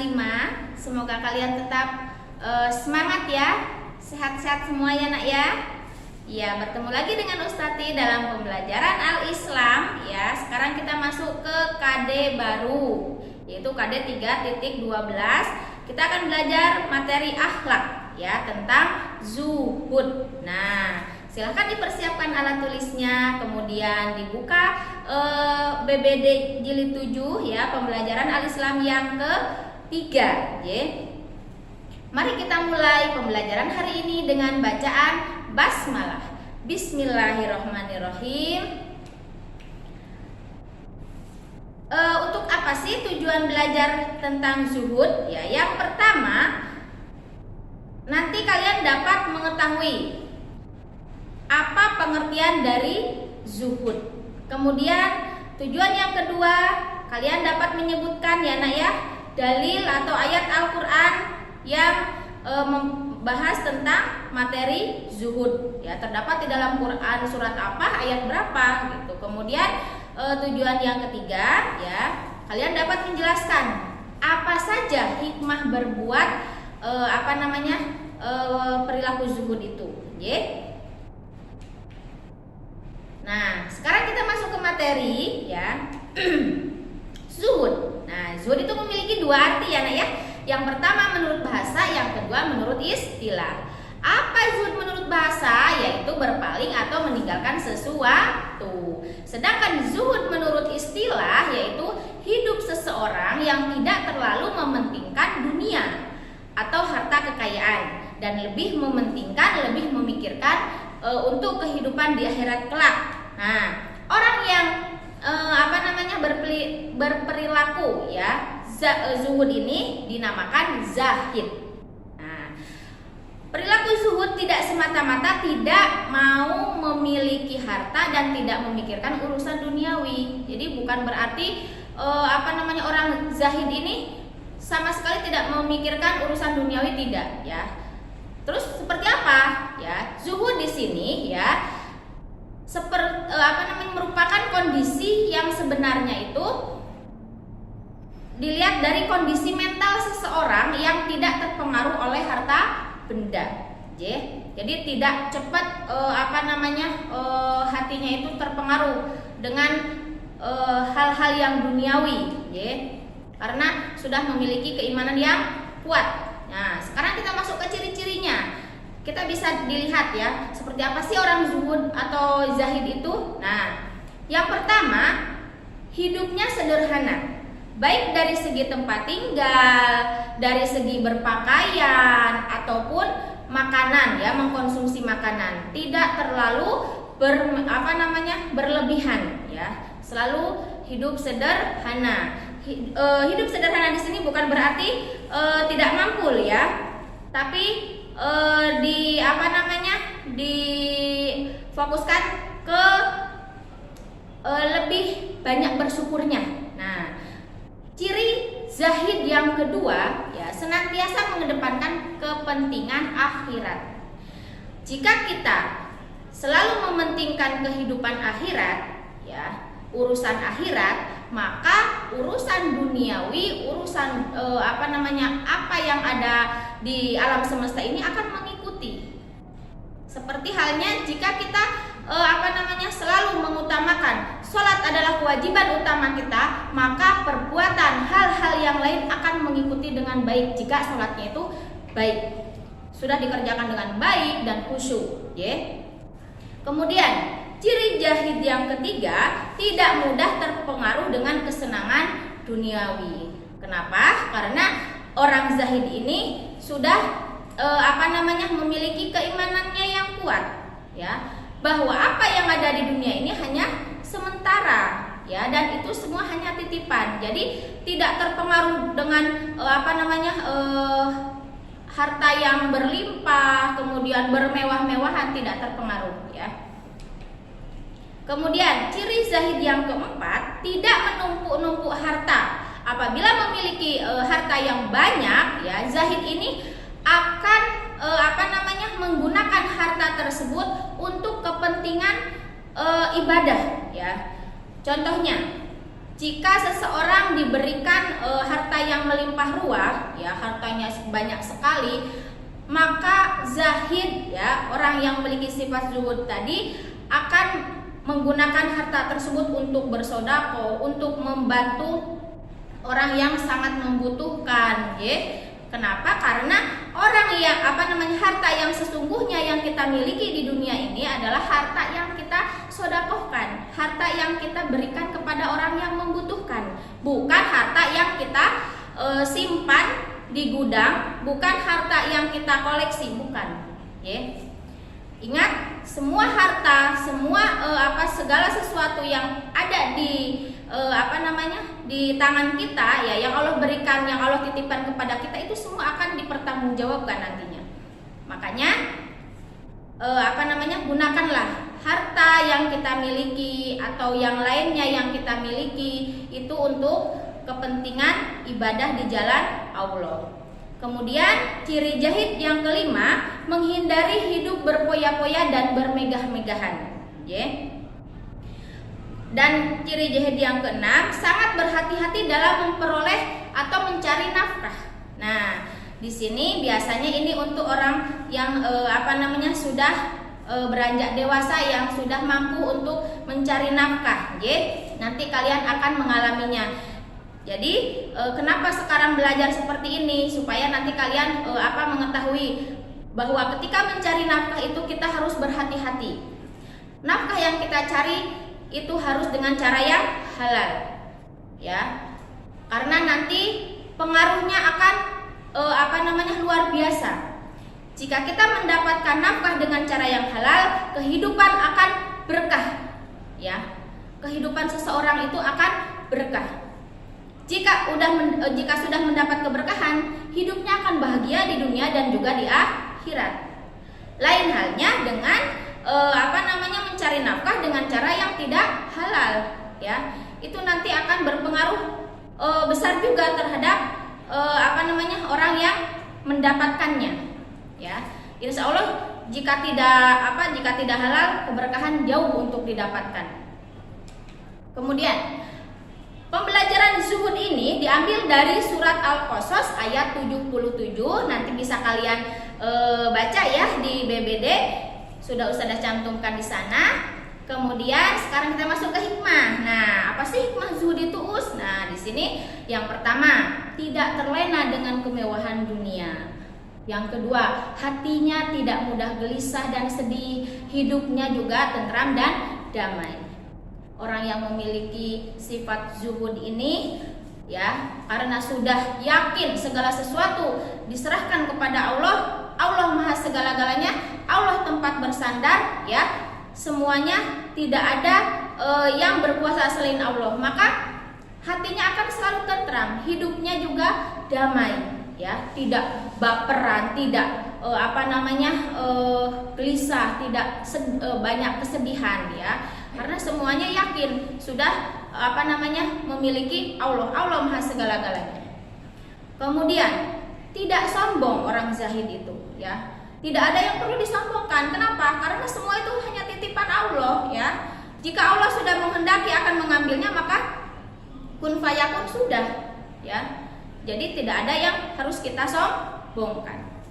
5. Semoga kalian tetap semangat ya, sehat-sehat semua ya nak ya. Ya, bertemu lagi dengan Ustati dalam pembelajaran Al-Islam ya. Sekarang kita masuk ke KD baru, yaitu KD 3.12. Kita akan belajar materi akhlak ya, tentang zuhud. Nah, silahkan dipersiapkan alat tulisnya, kemudian dibuka BBD jilid 7 ya, pembelajaran Al-Islam yang ketiga ya. Mari kita mulai pembelajaran hari ini dengan bacaan basmalah. Bismillahirrahmanirrahim. Untuk apa sih tujuan belajar tentang zuhud ya? Yang pertama, nanti kalian dapat mengetahui apa pengertian dari zuhud. Kemudian tujuan yang kedua, kalian dapat menyebutkan ya nak ya, dalil atau ayat Al-Quran yang membahas tentang materi zuhud ya, terdapat di dalam Quran surat apa, ayat berapa gitu. Kemudian tujuan yang ketiga ya, kalian dapat menjelaskan apa saja hikmah berbuat perilaku zuhud itu ya. Nah, sekarang kita masuk ke materi ya. Zuhud. Nah, zuhud itu memiliki dua arti ya nak ya. Yang pertama menurut bahasa, yang kedua menurut istilah. Apa zuhud menurut bahasa? Yaitu berpaling atau meninggalkan sesuatu. Sedangkan zuhud menurut istilah yaitu hidup seseorang yang tidak terlalu mementingkan dunia atau harta kekayaan dan lebih mementingkan, lebih memikirkan untuk kehidupan di akhirat kelak. Nah, orang yang berperilaku ya zuhud ini dinamakan zahid. Nah, perilaku zuhud tidak semata-mata tidak mau memiliki harta dan tidak memikirkan urusan duniawi. Jadi bukan berarti orang zahid ini sama sekali tidak memikirkan urusan duniawi, tidak ya. Terus seperti apa ya? Zuhud di sini ya merupakan kondisi yang sebenarnya itu dilihat dari kondisi mental seseorang yang tidak terpengaruh oleh harta benda. Jadi tidak cepat hatinya itu terpengaruh dengan hal-hal yang duniawi karena sudah memiliki keimanan yang kuat. Nah, sekarang kita masuk ke ciri-cirinya. Kita bisa dilihat ya, seperti apa sih orang zuhud atau zahid itu. Nah, yang pertama, hidupnya sederhana, baik dari segi tempat tinggal, dari segi berpakaian ataupun makanan ya, mengkonsumsi makanan, tidak terlalu berlebihan ya, selalu hidup sederhana. Hidup sederhana di sini bukan berarti tidak mampu ya, tapi difokuskan ke lebih banyak bersyukurnya. Nah, ciri zahid yang kedua ya, senantiasa mengedepankan kepentingan akhirat. Jika kita selalu mementingkan kehidupan akhirat ya, urusan akhirat, maka urusan duniawi, urusan apa yang ada di alam semesta ini akan mengikuti. Seperti halnya jika kita selalu mengutamakan sholat adalah kewajiban utama kita, maka perbuatan hal-hal yang lain akan mengikuti dengan baik jika sholatnya itu baik, sudah dikerjakan dengan baik dan khusyuk ya. Kemudian ciri zahid yang ketiga, tidak mudah terpengaruh dengan kesenangan duniawi. Kenapa? Karena orang zahid ini sudah memiliki keimanannya yang kuat ya, bahwa apa yang ada di dunia ini hanya sementara ya, dan itu semua hanya titipan. Jadi tidak terpengaruh dengan harta yang berlimpah, kemudian bermewah-mewahan, tidak terpengaruh ya. Kemudian ciri zahid yang keempat, tidak menumpuk-numpuk harta. Apabila memiliki harta yang banyak ya, zahid ini akan menggunakan harta tersebut untuk kepentingan ibadah ya. Contohnya, jika seseorang diberikan harta yang melimpah ruah, ya hartanya banyak sekali, maka zahid, ya orang yang memiliki sifat zuhud tadi akan menggunakan harta tersebut untuk bersedekah, untuk membantu orang yang sangat membutuhkan, ya. Kenapa? Karena orang yang harta yang sesungguhnya yang kita miliki di dunia ini adalah harta yang kita sedekahkan, harta yang kita berikan kepada orang yang membutuhkan, bukan harta yang kita simpan di gudang, bukan harta yang kita koleksi, bukan. Ya. Ingat, semua harta, segala sesuatu yang ada di di tangan kita, ya, yang Allah berikan, yang Allah titipkan kepada kita, itu semua akan dipertanggungjawabkan nantinya. Makanya gunakanlah harta yang kita miliki atau yang lainnya yang kita miliki itu untuk kepentingan ibadah di jalan Allah. Kemudian ciri zahid yang kelima, menghindari hidup berpoya-poya dan bermegah-megahan, ya. Dan ciri zahid yang keenam, sangat berhati-hati dalam memperoleh atau mencari nafkah. Nah, di sini biasanya ini untuk orang yang sudah beranjak dewasa, yang sudah mampu untuk mencari nafkah, ya. Nanti kalian akan mengalaminya. Jadi kenapa sekarang belajar seperti ini, supaya nanti kalian mengetahui bahwa ketika mencari nafkah itu kita harus berhati-hati. Nafkah yang kita cari itu harus dengan cara yang halal, ya. Karena nanti pengaruhnya akan luar biasa. Jika kita mendapatkan nafkah dengan cara yang halal, kehidupan akan berkah, ya. Kehidupan seseorang itu akan berkah. Jika sudah mendapat keberkahan, hidupnya akan bahagia di dunia dan juga di akhirat. Lain halnya dengan mencari nafkah dengan cara yang tidak halal, ya. Itu nanti akan berpengaruh besar juga terhadap orang yang mendapatkannya, ya. Insya Allah jika tidak halal, keberkahan jauh untuk didapatkan. Kemudian pembelajaran zuhud ini diambil dari surat Al-Qasas ayat 77. Nanti bisa kalian baca ya di BBD. Sudah Ustazah cantumkan di sana. Kemudian sekarang kita masuk ke hikmah. Nah, apa sih hikmah zuhud itu, Us? Nah, di sini yang pertama, tidak terlena dengan kemewahan dunia. Yang kedua, hatinya tidak mudah gelisah dan sedih, hidupnya juga tentram dan damai. Orang yang memiliki sifat zuhud ini, ya, karena sudah yakin segala sesuatu diserahkan kepada Allah, Allah Maha segala-galanya, Allah tempat bersandar, ya. Semuanya tidak ada yang berkuasa selain Allah, maka hatinya akan selalu tentram, hidupnya juga damai, ya, tidak baperan, tidak gelisah, tidak banyak kesedihan, ya. Karena semuanya yakin sudah memiliki Allah, Allah Maha segala-galanya. Kemudian tidak sombong orang zahid itu, ya. Tidak ada yang perlu disombongkan. Kenapa? Karena semua itu hanya titipan Allah, ya. Jika Allah sudah menghendaki akan mengambilnya, maka kun fayakun sudah, ya. Jadi tidak ada yang harus kita sombongkan.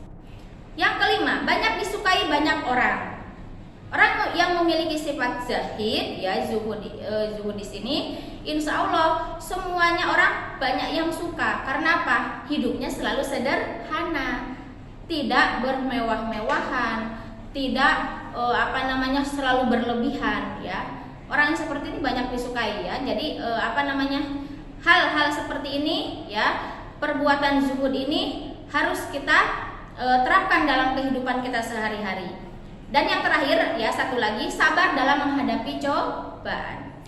Yang kelima, banyak disukai banyak orang. Orang yang memiliki sifat zahid, ya, zuhud di sini, insya Allah semuanya orang banyak yang suka. Karena apa? Hidupnya selalu sederhana, tidak bermewah-mewahan, tidak selalu berlebihan, ya. Orang yang seperti ini banyak disukai, ya. Jadi hal-hal seperti ini, ya, perbuatan zuhud ini harus kita terapkan dalam kehidupan kita sehari-hari. Dan yang terakhir, ya, satu lagi, sabar dalam menghadapi cobaan.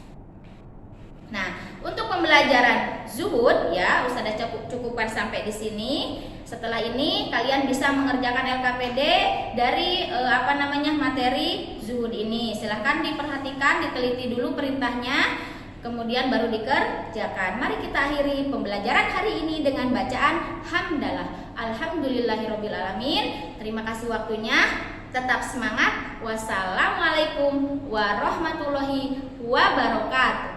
Nah, untuk pembelajaran zuhud, ya, Ustazah cukupkan sampai di sini. Setelah ini kalian bisa mengerjakan LKPD dari materi zuhud ini. Silahkan diperhatikan, diteliti dulu perintahnya, kemudian baru dikerjakan. Mari kita akhiri pembelajaran hari ini dengan bacaan hamdalah. Alhamdulillahirabbil alamin. Terima kasih waktunya. Tetap semangat. Wassalamualaikum warahmatullahi wabarakatuh.